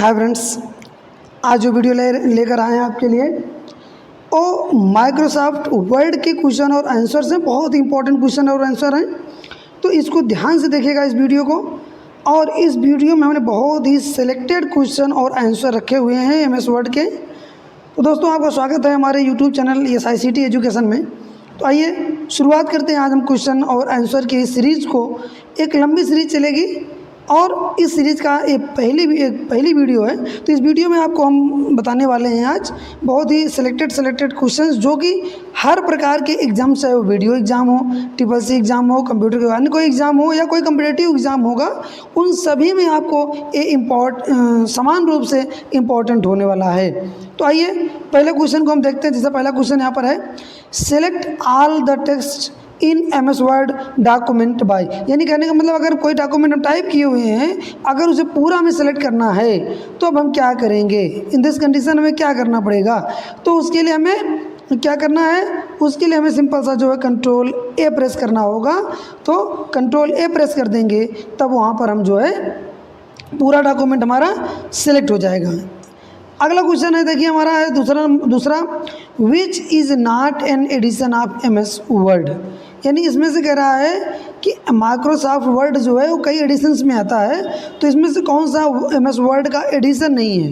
Hi friends, आज जो video लेकर आए हैं आपके लिए वो माइक्रोसॉफ्ट वर्ड के क्वेश्चन और आंसर्स हैं। बहुत इंपॉर्टेंट क्वेश्चन और आंसर हैं, तो इसको ध्यान से देखिएगा इस वीडियो को। और इस वीडियो में हमने बहुत ही सिलेक्टेड क्वेश्चन और आंसर रखे हुए हैं एमएस वर्ड के। तो दोस्तों, आपका स्वागत है हमारे यूट्यूब चैनल SICT एजुकेशन में। तो आइए शुरुआत करते हैं। आज हम क्वेश्चन और आंसर की इस सीरीज़ को, एक लंबी सीरीज चलेगी और इस सीरीज़ का एक पहली वीडियो है। तो इस वीडियो में आपको हम बताने वाले हैं आज बहुत ही सिलेक्टेड क्वेश्चंस जो कि हर प्रकार के एग्जाम, चाहे वो वीडियो एग्ज़ाम हो, CCC एग्ज़ाम हो, कंप्यूटर के अन्य कोई एग्ज़ाम हो या कोई कम्पिटिटिव एग्ज़ाम होगा, उन सभी में आपको ये समान रूप से इम्पॉर्टेंट होने वाला है। तो आइए पहले क्वेश्चन को हम देखते हैं। जैसे पहला क्वेश्चन यहाँ पर है, select all the text in MS word document bye. यानी कहने का मतलब, अगर कोई डॉक्यूमेंट हम टाइप किए हुए हैं, अगर उसे पूरा हमें सेलेक्ट करना है तो अब हम क्या करेंगे, इन दिस कंडीशन हमें क्या करना पड़ेगा। तो उसके लिए हमें क्या करना है, उसके लिए हमें सिंपल सा जो है Ctrl A प्रेस करना होगा। तो Ctrl A प्रेस कर देंगे, तब वहाँ पर हम जो है पूरा डॉक्यूमेंट हमारा सेलेक्ट हो जाएगा। अगला क्वेश्चन है, देखिए हमारा है दूसरा which is not an edition of MS Word. यानी इसमें से कह रहा है कि माइक्रोसॉफ्ट वर्ड जो है वो कई एडिशंस में आता है, तो इसमें से कौन सा MS वर्ड का एडिशन नहीं है।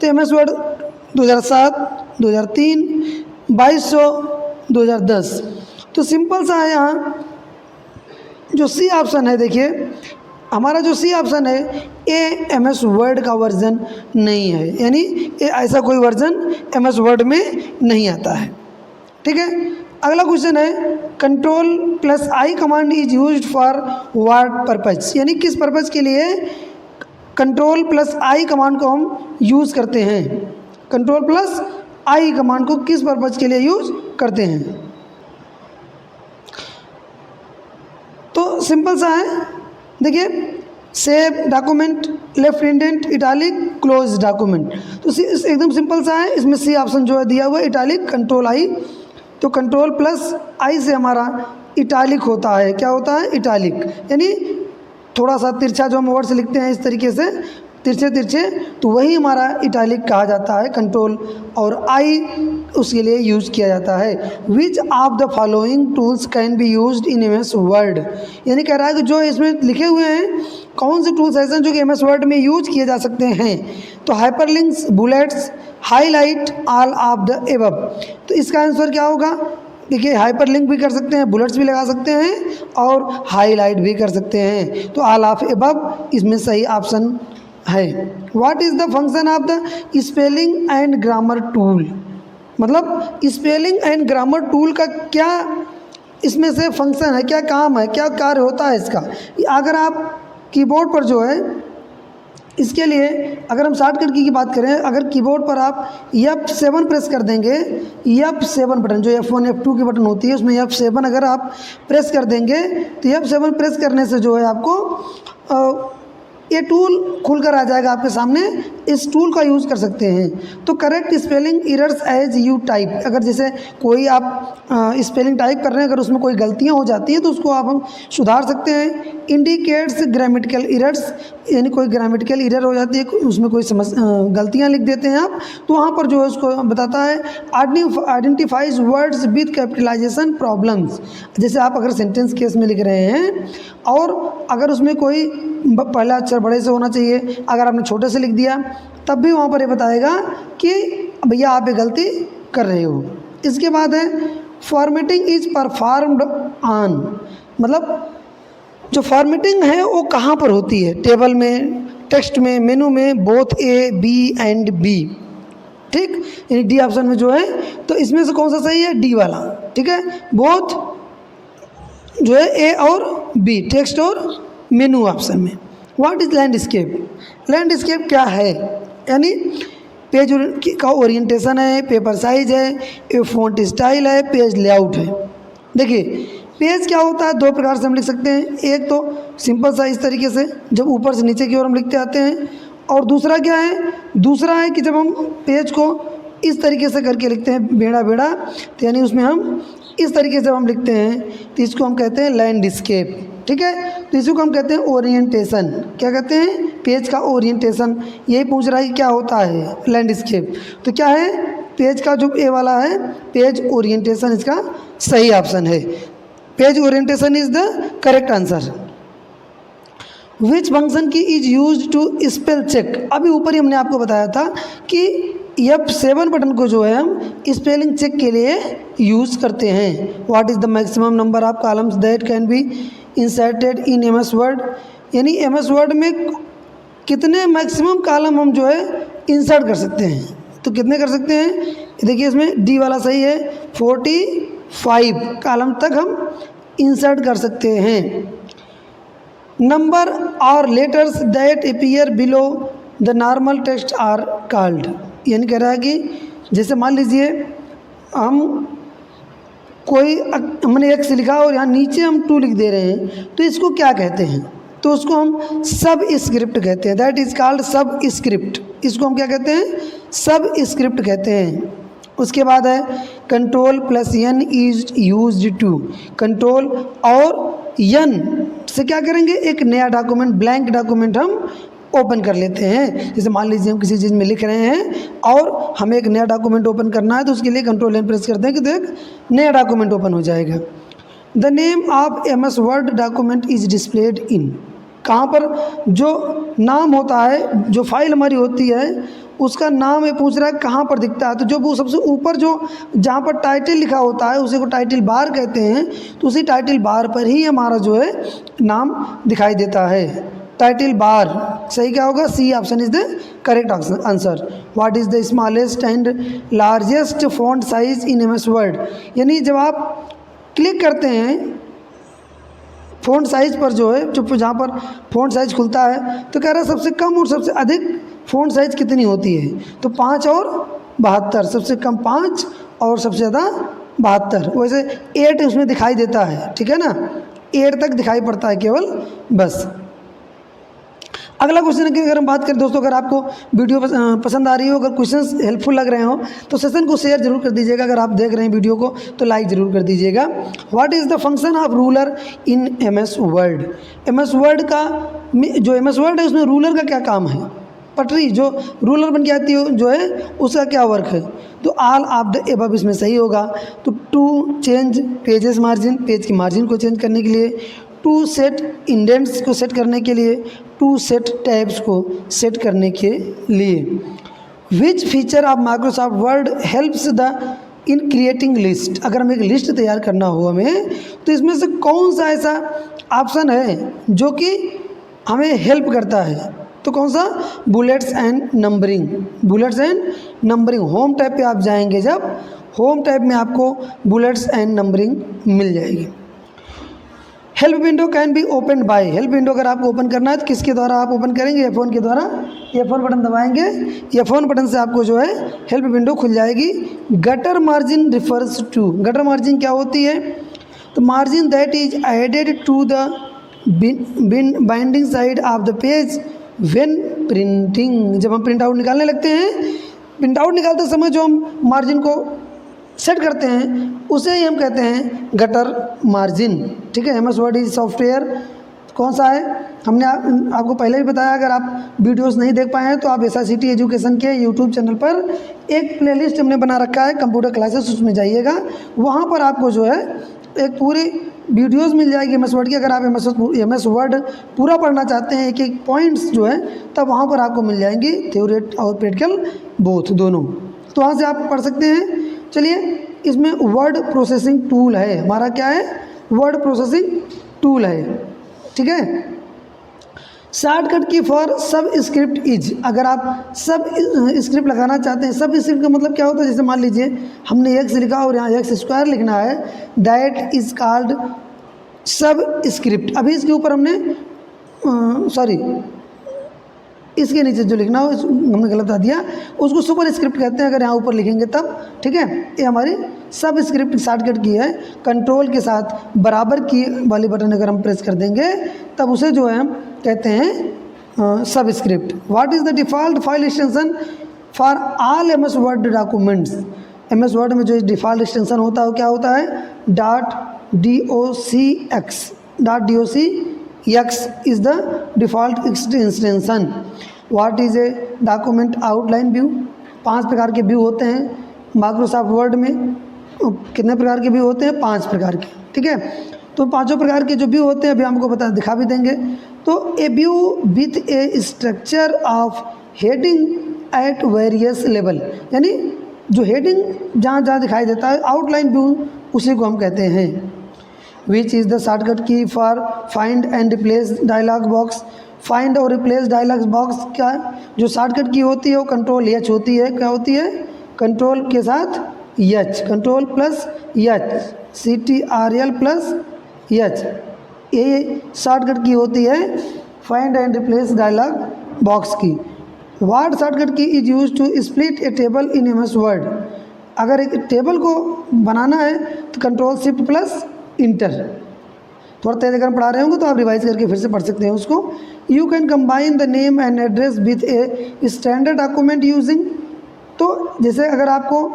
तो MS वर्ड 2007, 2003, 2200, 2010। तो सिंपल सा है, यहाँ जो C ऑप्शन है, देखिए हमारा जो C ऑप्शन है, ये MS वर्ड का वर्जन नहीं है। यानी ये ऐसा कोई वर्जन MS वर्ड में नहीं आता है। ठीक है। अगला क्वेश्चन है, Ctrl+I command is used for what purpose. यानी किस पर्पज़ के लिए Ctrl+I कमांड को हम यूज़ करते हैं। Ctrl+I कमांड को किस पर्पज़ के लिए यूज़ करते हैं। तो सिंपल सा है, देखिए save document, left indent, italic, close document. तो एकदम सिंपल सा है। इसमें C ऑप्शन जो है दिया हुआ है इटालिक, Ctrl+I। तो Ctrl+I से हमारा इटालिक होता है। क्या होता है, इटालिक। यानी थोड़ा सा तिरछा जो हम वर्ड्स लिखते हैं इस तरीके से तिरछे, तो वही हमारा इटालिक कहा जाता है। Ctrl और I उसके लिए यूज़ किया जाता है। Which of the following tools can be used in MS Word. यानी कह रहा है कि जो इसमें लिखे हुए हैं, कौन से टूल्स ऐसे हैं जो कि MS वर्ड में यूज किए जा सकते हैं। तो hyperlinks, bullets, highlight, all of the above. तो इसका आंसर क्या होगा, देखिए हाइपरलिंक भी कर सकते हैं, बुलेट्स भी लगा सकते हैं और हाईलाइट भी कर सकते हैं। तो ऑल ऑफ एबव इसमें सही ऑप्शन है। What is the function of the spelling and grammar tool. मतलब स्पेलिंग एंड ग्रामर टूल का क्या इसमें से फंक्शन है, क्या काम है, क्या कार्य होता है इसका। अगर आप कीबोर्ड पर जो है, इसके लिए अगर हम शॉर्टकट की बात करें, अगर कीबोर्ड पर आप F7 प्रेस कर देंगे, F7 बटन जो F1 F2 की बटन होती है, उसमें F7 अगर आप प्रेस कर देंगे, तो F7 प्रेस करने से जो है आपको ये टूल खुलकर आ जाएगा आपके सामने। इस टूल का यूज़ कर सकते हैं। तो correct spelling errors as you type. अगर जैसे कोई आप स्पेलिंग टाइप कर रहे हैं, अगर उसमें कोई गलतियां हो जाती हैं तो उसको आप हम सुधार सकते हैं। इंडिकेट्स ग्रामेटिकल एरर्स, यानी कोई ग्रामेटिकल एरर हो जाती है, उसमें कोई गलतियां लिख देते हैं आप, तो वहाँ पर जो है उसको बताता है। Identifies words with capitalisation problems. जैसे आप अगर सेंटेंस केस में लिख रहे हैं और अगर उसमें कोई पहला अक्षर बड़े से होना चाहिए, अगर आपने छोटे से लिख दिया, तब भी वहाँ पर ये बताएगा कि भैया आप ये गलती कर रहे हो। इसके बाद है फॉर्मेटिंग इज परफॉर्म्ड ऑन। मतलब जो फॉर्मेटिंग है वो कहाँ पर होती है, टेबल में, टेक्स्ट में, मेनू में, both A, B and B। ठीक, यानी D ऑप्शन में जो है, तो इसमें से कौन सा सही है, D वाला। ठीक है, बोथ जो है A और B, टेक्स्ट और मेनू ऑप्शन में। What is landscape. लैंडस्केप क्या है, यानी पेज का ओरिएंटेशन है, पेपर साइज है, ये फॉन्ट स्टाइल है, पेज लेआउट है। देखिए पेज क्या होता है, दो प्रकार से हम लिख सकते हैं। एक तो सिंपल सा इस तरीके से, जब ऊपर से नीचे की ओर हम लिखते आते हैं, और दूसरा क्या है, दूसरा है कि जब हम पेज को इस तरीके से करके लिखते हैं, बेड़ा, तो यानी उसमें हम इस तरीके से हम लिखते हैं, तो इसको हम कहते हैं लैंडस्केप। ठीक है, तो इसी को हम कहते हैं ओरिएंटेशन। क्या कहते हैं, पेज का ओरिएंटेशन, यही पूछ रहा है कि क्या होता है लैंडस्केप। तो क्या है, पेज का जो ए वाला है पेज ओरिएंटेशन इसका सही ऑप्शन है। Page orientation is the correct answer. Which function key is use to spell check, अभी ऊपर ही हमने आपको बताया था कि F7 बटन को जो है हम स्पेलिंग चेक के लिए यूज़ करते हैं। What is the maximum number of columns that can be inserted in MS Word, यानी MS वर्ड में कितने मैक्सिमम कॉलम हम जो है इंसर्ट कर सकते हैं। तो कितने कर सकते हैं, देखिए इसमें डी वाला सही है, 45 कॉलम तक हम इंसर्ट कर सकते हैं। नंबर और letters that appear below the normal text are called, यानी कह रहा है कि जैसे मान लीजिए हम कोई हमने एक्स लिखा और यहाँ नीचे हम 2 लिख दे रहे हैं, तो इसको क्या कहते हैं, तो उसको हम सब स्क्रिप्ट कहते हैं। दैट इज़ कॉल्ड सब स्क्रिप्ट, इसको हम क्या कहते हैं, सब स्क्रिप्ट कहते हैं। उसके बाद है control plus n is use to, control और एन से क्या करेंगे, एक नया डॉक्यूमेंट, ब्लैंक डॉक्यूमेंट हम ओपन कर लेते हैं। जैसे मान लीजिए हम किसी चीज़ में लिख रहे हैं और हमें एक नया डॉक्यूमेंट ओपन करना है, तो उसके लिए कंट्रोल एन प्रेस करते हैं कि तो एक नया डॉक्यूमेंट ओपन हो जाएगा। The name of MS word document is displayed in, कहाँ पर जो नाम होता है, जो फाइल हमारी होती है उसका नाम ये पूछ रहा है कहाँ पर दिखता है। तो जो वो सबसे ऊपर जो जहाँ पर टाइटल लिखा होता है उसी को टाइटल बार कहते हैं, तो उसी टाइटल बार पर ही हमारा जो है नाम दिखाई देता है। टाइटल बार सही क्या होगा, C option is the correct answer. What is the smallest and largest font size in MS Word, यानी जब आप क्लिक करते हैं फ़ॉन्ट साइज़ पर जो है, जो जहाँ पर फ़ॉन्ट साइज़ खुलता है, तो कह रहा है सबसे कम और सबसे अधिक फ़ॉन्ट साइज़ कितनी होती है, तो 5 और 72, सबसे कम 5 और सबसे ज़्यादा 72। वैसे 8 उसमें दिखाई देता है, ठीक है ना, 8 तक दिखाई पड़ता है केवल बस। अगला क्वेश्चन की अगर हम बात करें दोस्तों, अगर आपको वीडियो पसंद आ रही हो, अगर क्वेश्चंस हेल्पफुल लग रहे हो तो सेशन को शेयर जरूर कर दीजिएगा। अगर आप देख रहे हैं वीडियो को तो लाइक जरूर कर दीजिएगा। What is the function of ruler in MS word, MS word का जो MS वर्ड है उसमें रूलर का क्या काम है, पटरी जो रूलर बन के आती है जो है उसका क्या वर्क है, तो ऑल ऑफ द एबव इसमें सही होगा। तो to change pages margin, page की मार्जिन को चेंज करने के लिए, टू सेट इंडेंट्स को सेट करने के लिए, टू सेट टैब्स को सेट करने के लिए। Which feature of Microsoft Word helps the in creating list, अगर हमें एक लिस्ट तैयार करना हो हमें, तो इसमें से कौन सा ऐसा ऑप्शन है जो कि हमें हेल्प करता है, तो कौन सा, bullets and numbering, bullets and numbering. Home tab पे आप जाएंगे, जब होम टैब में आपको बुलेट्स एंड नंबरिंग मिल जाएगी। Help window can be open by, help window अगर आपको ओपन करना है तो किसके द्वारा आप ओपन करेंगे, F1 के द्वारा। F1 बटन दबाएंगे, F1 बटन से आपको जो है हेल्प विंडो खुल जाएगी। Gutter margin refers to, gutter margin क्या होती है, तो margin that is added to the binding side of the page when printing, जब हम प्रिंट आउट निकालने लगते हैं, प्रिंट आउट निकालते समय जो हम मार्जिन को सेट करते हैं उसे ही हम कहते हैं गटर मार्जिन, ठीक है। MS वर्ड इज सॉफ्टवेयर कौन सा है, हमने आपको पहले भी बताया। अगर आप वीडियोस नहीं देख पाए हैं तो आप SICT एजुकेशन के यूट्यूब चैनल पर एक प्लेलिस्ट हमने बना रखा है कंप्यूटर क्लासेस, उसमें जाइएगा, वहाँ पर आपको जो है एक पूरी वीडियोस मिल जाएगी MS वर्ड की। अगर आप MS वर्ड पूरा पढ़ना चाहते हैं, एक एक पॉइंट्स जो है, तब वहाँ पर आपको मिल जाएंगी, थ्योरी और प्रैक्टिकल बोथ दोनों, तो वहाँ से आप पढ़ सकते हैं। चलिए, इसमें वर्ड प्रोसेसिंग टूल है हमारा, क्या है, वर्ड प्रोसेसिंग टूल है, ठीक है। शॉर्टकट की फॉर सब स्क्रिप्ट इज, अगर आप सब स्क्रिप्ट लगाना चाहते हैं, सब स्क्रिप्ट का मतलब क्या होता है, जैसे मान लीजिए हमने x लिखा और यहाँ x² लिखना है, दैट इज कॉल्ड सब स्क्रिप्ट। अभी इसके ऊपर हमने इसके नीचे जो लिखना हो हमने गलत बता दिया, उसको सुपर स्क्रिप्ट कहते हैं। अगर यहाँ ऊपर लिखेंगे तब, ठीक है, ये हमारी सब स्क्रिप्ट शॉर्टकट की है। कंट्रोल के साथ बराबर की वाली बटन अगर हम प्रेस कर देंगे तब उसे जो है हम कहते हैं सब script. What is the default file extension for all MS word documents, MS word में जो डिफ़ॉल्ट एक्सटेंशन होता है वो क्या होता है, .docx, X is the default extension. What is a document outline view? 5 प्रकार के व्यू होते हैं माइक्रोसॉफ्ट वर्ड में। कितने प्रकार के व्यू होते हैं? 5 प्रकार के, ठीक है। तो पांचों प्रकार के जो व्यू होते हैं अभी हमको दिखा भी देंगे। तो a view with a structure of heading at various level, यानी जो हेडिंग जहाँ जहाँ दिखाई देता है आउटलाइन व्यू, उसी को हम कहते हैं। विच इज़ द शॉर्टकट की for find and replace dialog box? Find और रिप्लेस डायलॉग बॉक्स का जो शॉर्टकट की होती है वो कंट्रोल एच होती है। क्या होती है? कंट्रोल के साथ H, control plus H, CTRL plus H, ये शॉर्टकट की होती है find and replace dialog box की। Word shortcut key is use to split a table in MS Word. अगर एक टेबल को बनाना है तो कंट्रोल शिफ्ट प्लस इंटर। थोड़ा तेज अगर पढ़ा रहे होंगे तो आप रिवाइज करके फिर से पढ़ सकते हैं उसको। You can combine the name and address with a standard document using. तो जैसे अगर आपको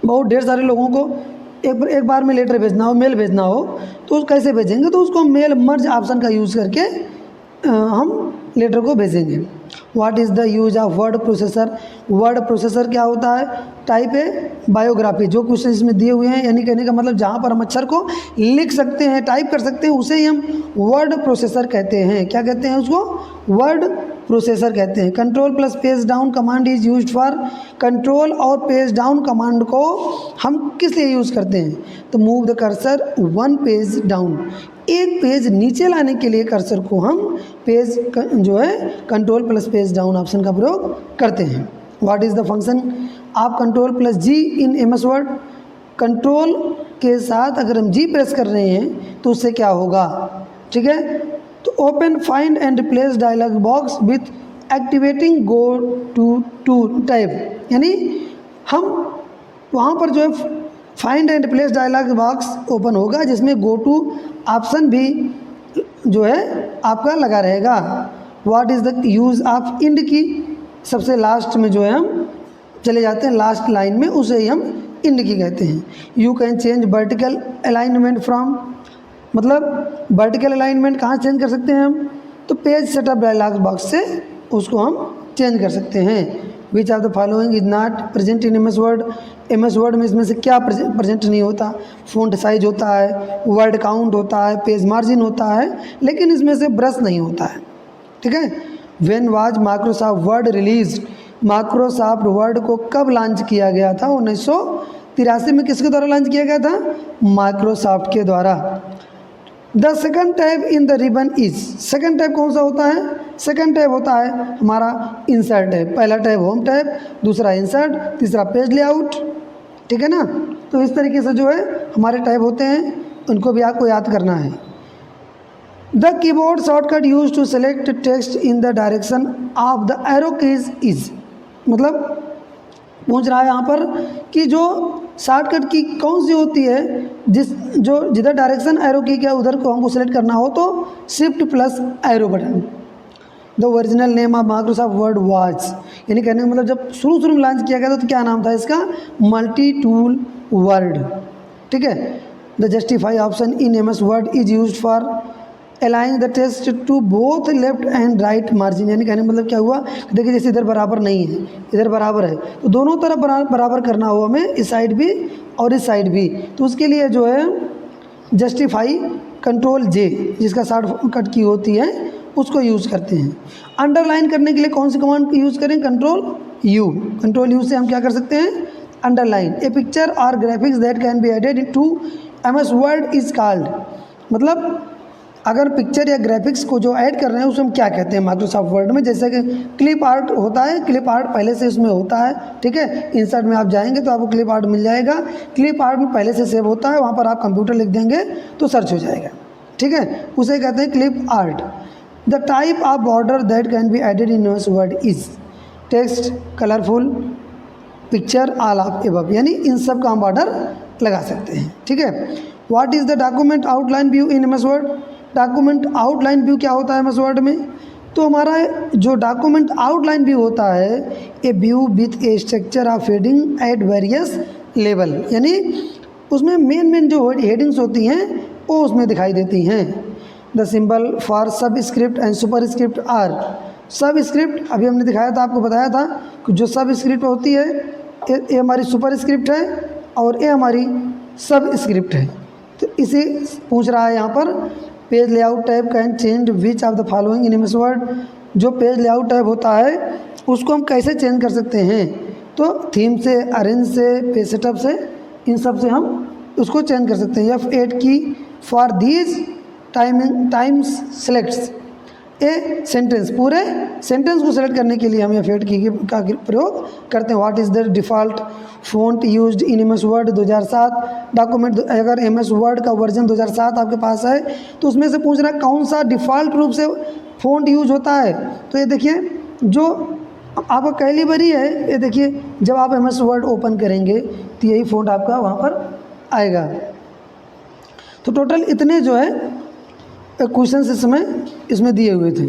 बहुत ढेर सारे लोगों को एक बार में लेटर भेजना हो, मेल भेजना हो, तो कैसे भेजेंगे? तो उसको मेल मर्ज ऑप्शन का यूज़ करके हम लेटर को भेजेंगे। What is the use of word processor? Word processor क्या होता है? टाइप है बायोग्राफी। जो क्वेश्चन इसमें दिए हुए हैं, यानी कहने का मतलब जहाँ पर हम अक्षर को लिख सकते हैं, टाइप कर सकते हैं, उसे ही हम वर्ड प्रोसेसर कहते हैं। क्या कहते हैं उसको? वर्ड प्रोसेसर कहते हैं। Control plus page down command is used for. Control और पेज डाउन कमांड को हम किस लिए यूज़ करते हैं? तो move the cursor 1 page down, एक पेज नीचे लाने के लिए कर्सर को हम पेज जो है control plus page down option का प्रयोग करते हैं। व्हाट इज़ द फंक्शन आप कंट्रोल प्लस G इन MS वर्ड? कंट्रोल के साथ अगर हम G प्रेस कर रहे हैं तो उससे क्या होगा? ठीक है, तो open find and replace dialog box with activating go to type, यानी हम वहाँ पर जो है find and replace dialog box open होगा जिसमें गो टू ऑप्शन भी जो है आपका लगा रहेगा। What is the use of end key? सबसे लास्ट में जो है हम चले जाते हैं लास्ट लाइन में, उसे ही हम इंड की कहते हैं। You can change vertical alignment from, मतलब वर्टिकल अलाइनमेंट कहाँ चेंज कर सकते हैं हम? तो पेज सेटअप डायलॉग बॉक्स से उसको हम चेंज कर सकते हैं। Which of the following is not present in MS word? MS word में इसमें से क्या प्रेजेंट नहीं होता? फ़ॉन्ट साइज होता है, वर्ड काउंट होता है, पेज मार्जिन होता है, लेकिन इसमें से ब्रश नहीं होता है। ठीक है। When was Microsoft word release? Microsoft word को कब लॉन्च किया गया था? 1983 में। किसके द्वारा लॉन्च किया गया था? माइक्रोसॉफ्ट के द्वारा। The second tab in the ribbon is? Second tab कौन सा होता है? सेकंड टैब होता है हमारा इंसर्ट टैब। पहला टैब होम टैब, दूसरा इंसर्ट, तीसरा पेज लेआउट। ठीक है ना। तो इस तरीके से जो है हमारे टैब होते हैं, उनको भी आपको याद करना है। The keyboard shortcut use to select text in the direction of the arrow keys is? मतलब पूछ रहा है यहाँ पर कि जो शॉर्टकट की कौन सी होती है जिधर डायरेक्शन एरो की क्या उधर को हमको सेलेक्ट करना हो तो shift plus arrow button. The original name of Microsoft word was, यानी कहने का मतलब जब शुरू में लॉन्च किया गया था तो क्या नाम था इसका? Multi tool word. ठीक है। The justify option in MS word is used for aligning the text to both left and right margin, यानी कहने मतलब क्या हुआ? देखिए जैसे इधर बराबर नहीं है, इधर बराबर है, तो दोनों तरफ बराबर करना हो हमें, इस साइड भी और इस साइड भी। तो उसके लिए जो है जस्टिफाई कंट्रोल J जिसका शॉर्टकट की होती है उसको यूज़ करते हैं। अंडरलाइन करने के लिए कौन सी कमांड यूज़ करें? Control U। कंट्रोल U से हम क्या कर सकते हैं? अंडरलाइन। ए पिक्चर और graphics that can be added to MS word is called, मतलब अगर पिक्चर या ग्राफिक्स को जो ऐड कर रहे हैं उसे हम क्या कहते हैं माइक्रोसॉफ्ट वर्ड में? जैसे कि क्लिप आर्ट होता है, क्लिप आर्ट पहले से इसमें होता है। ठीक है। इंसर्ट में आप जाएंगे तो आपको क्लिप आर्ट मिल जाएगा। क्लिप आर्ट में पहले से सेव होता है, वहाँ पर आप कंप्यूटर लिख देंगे तो सर्च हो जाएगा। ठीक है, उसे कहते हैं clip art. The type of border that can be added in MS word is text, colourful, picture, all of above, यानी इन सब का हम बॉर्डर लगा सकते हैं। ठीक है। What is the document outline view in MS word? Document outline view क्या होता है MS वर्ड में? तो हमारा जो डॉक्यूमेंट आउटलाइन व्यू होता है, a view with a structure of heading at various level, यानी उसमें मेन जो हेडिंग्स होती हैं वो उसमें दिखाई देती हैं। The symbol for subscript and superscript are. Subscript अभी हमने दिखाया था, आपको बताया था कि जो सब स्क्रिप्ट होती है ये हमारी सुपर स्क्रिप्ट है और ये हमारी सब स्क्रिप्ट है। तो इसे पूछ रहा है यहाँ पर, page layout tab can change which of the following in MS word. जो पेज लेआउट टैब होता है उसको हम कैसे चेंज कर सकते हैं, तो थीम से, अरेंज से, पेज सेटअप से, इन सब से हम उसको चेंज कर सकते हैं। F8 की for these times selects a sentence, पूरे सेंटेंस को सेलेक्ट करने के लिए हम F8 की का प्रयोग करते हैं। What is the default font used in MS word 2007 document. अगर एमएस वर्ड का वर्जन 2007 आपके पास है तो उसमें से पूछ रहा है कौन सा डिफ़ॉल्ट रूप से फ़ॉन्ट यूज होता है। तो ये देखिए जो आपका कैलिबरी है, ये देखिए जब आप एमएस वर्ड ओपन करेंगे तो यही फ़ॉन्ट आपका वहाँ पर आएगा। तो टोटल इतने जो है क्वेश्चन इसमें दिए हुए थे।